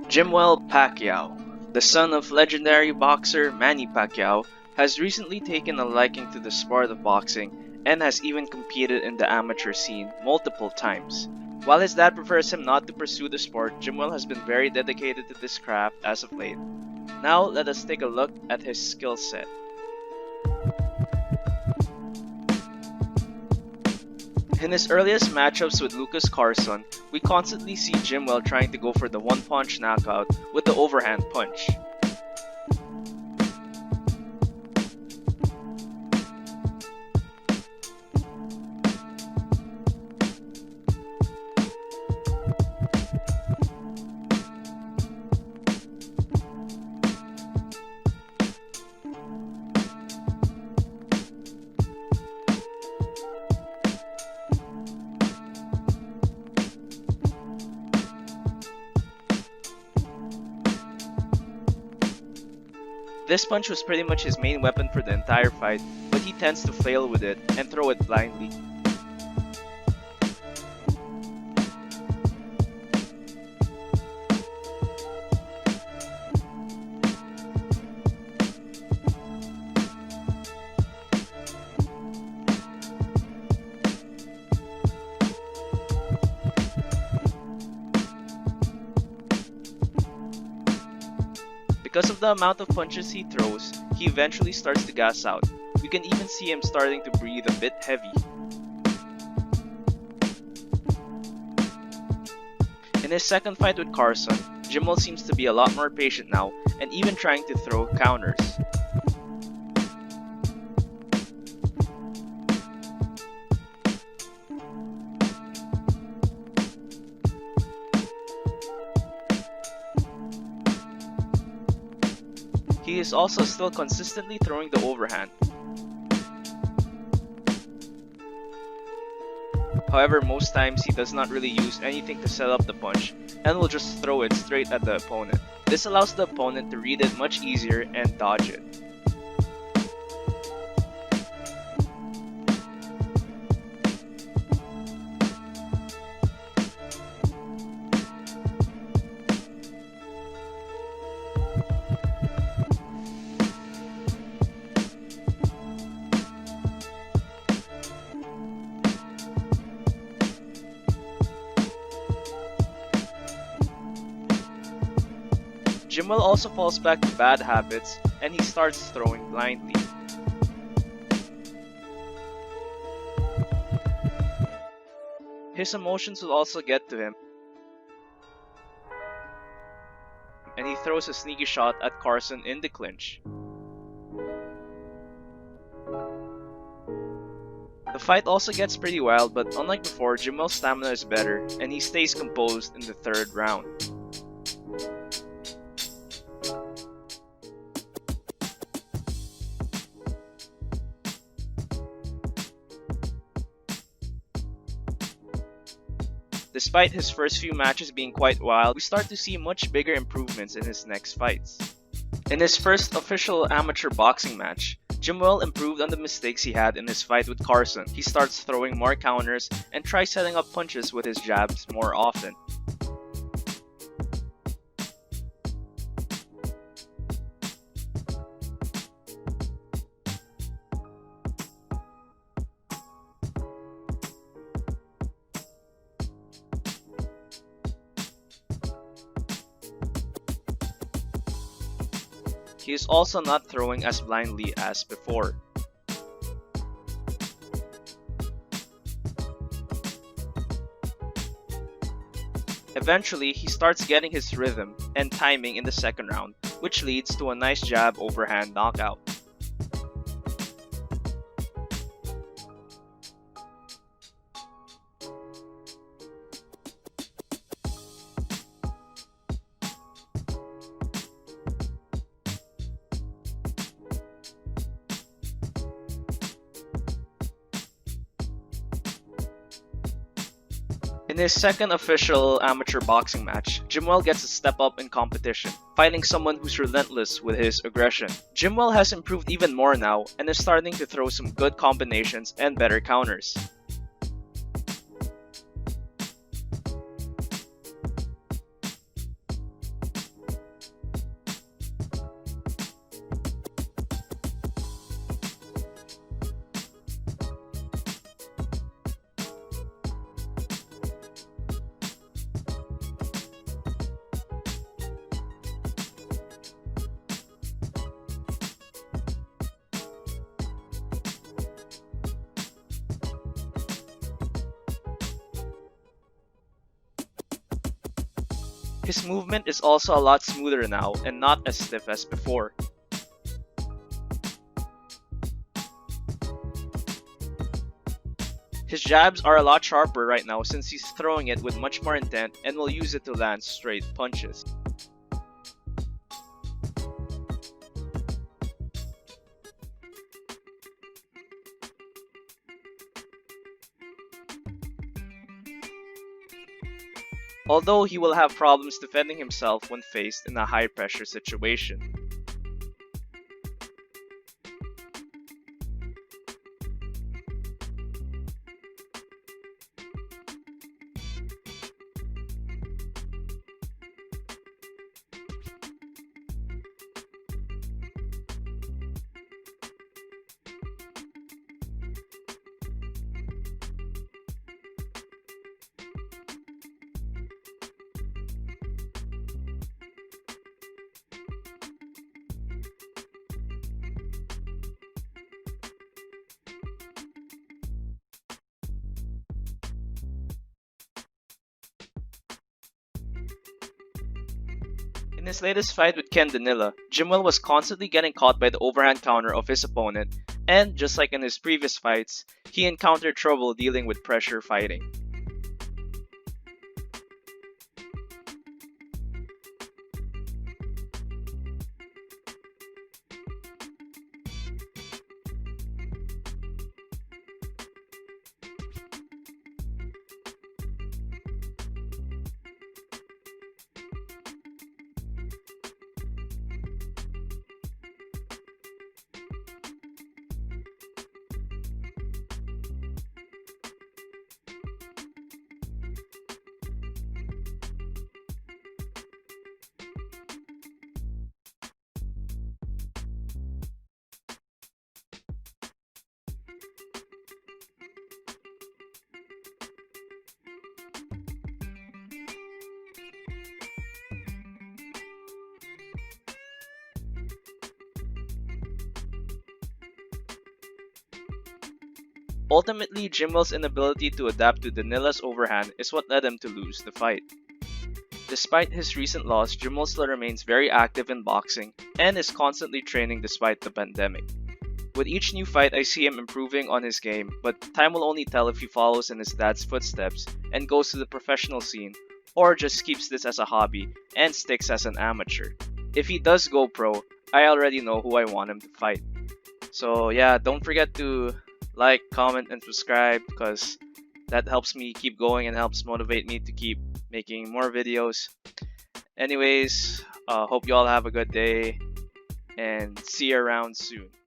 Jimuel Pacquiao, the son of legendary boxer Manny Pacquiao, has recently taken a liking to the sport of boxing and has even competed in the amateur scene multiple times. While his dad prefers him not to pursue the sport, Jimuel has been very dedicated to this craft as of late. Now let us take a look at his skill set. In his earliest matchups with Lucas Carson, we constantly see Jimuel trying to go for the one-punch knockout with the overhand punch. This punch was pretty much his main weapon for the entire fight, but he tends to flail with it and throw it blindly. Because of the amount of punches he throws, he eventually starts to gas out. We can even see him starting to breathe a bit heavy. In his second fight with Carson, Jimuel seems to be a lot more patient now and even trying to throw counters. He is also still consistently throwing the overhand. However, most times he does not really use anything to set up the punch and will just throw it straight at the opponent. This allows the opponent to read it much easier and dodge it. Jimuel also falls back to bad habits and he starts throwing blindly. His emotions will also get to him, and he throws a sneaky shot at Carson in the clinch. The fight also gets pretty wild, but unlike before, Jimuel's stamina is better and he stays composed in the third round. Despite his first few matches being quite wild, we start to see much bigger improvements in his next fights. In his first official amateur boxing match, Jimuel improved on the mistakes he had in his fight with Carson. He starts throwing more counters and tries setting up punches with his jabs more often. He is also not throwing as blindly as before. Eventually, he starts getting his rhythm and timing in the second round, which leads to a nice jab overhand knockout. In his second official amateur boxing match, Jimuel gets a step up in competition, fighting someone who's relentless with his aggression. Jimuel has improved even more now and is starting to throw some good combinations and better counters. His movement is also a lot smoother now and not as stiff as before. His jabs are a lot sharper right now since he's throwing it with much more intent and will use it to land straight punches. Although he will have problems defending himself when faced in a high pressure situation. In his latest fight with Ken Danila, Jimuel was constantly getting caught by the overhand counter of his opponent, and just like in his previous fights, he encountered trouble dealing with pressure fighting. Ultimately, Jimuel's inability to adapt to Danila's overhand is what led him to lose the fight. Despite his recent loss, Jimuel still remains very active in boxing and is constantly training despite the pandemic. With each new fight, I see him improving on his game, but time will only tell if he follows in his dad's footsteps and goes to the professional scene, or just keeps this as a hobby and sticks as an amateur. If he does go pro, I already know who I want him to fight. So yeah, don't forget to like, comment, and subscribe because that helps me keep going and helps motivate me to keep making more videos. Anyways, hope you all have a good day and see you around soon.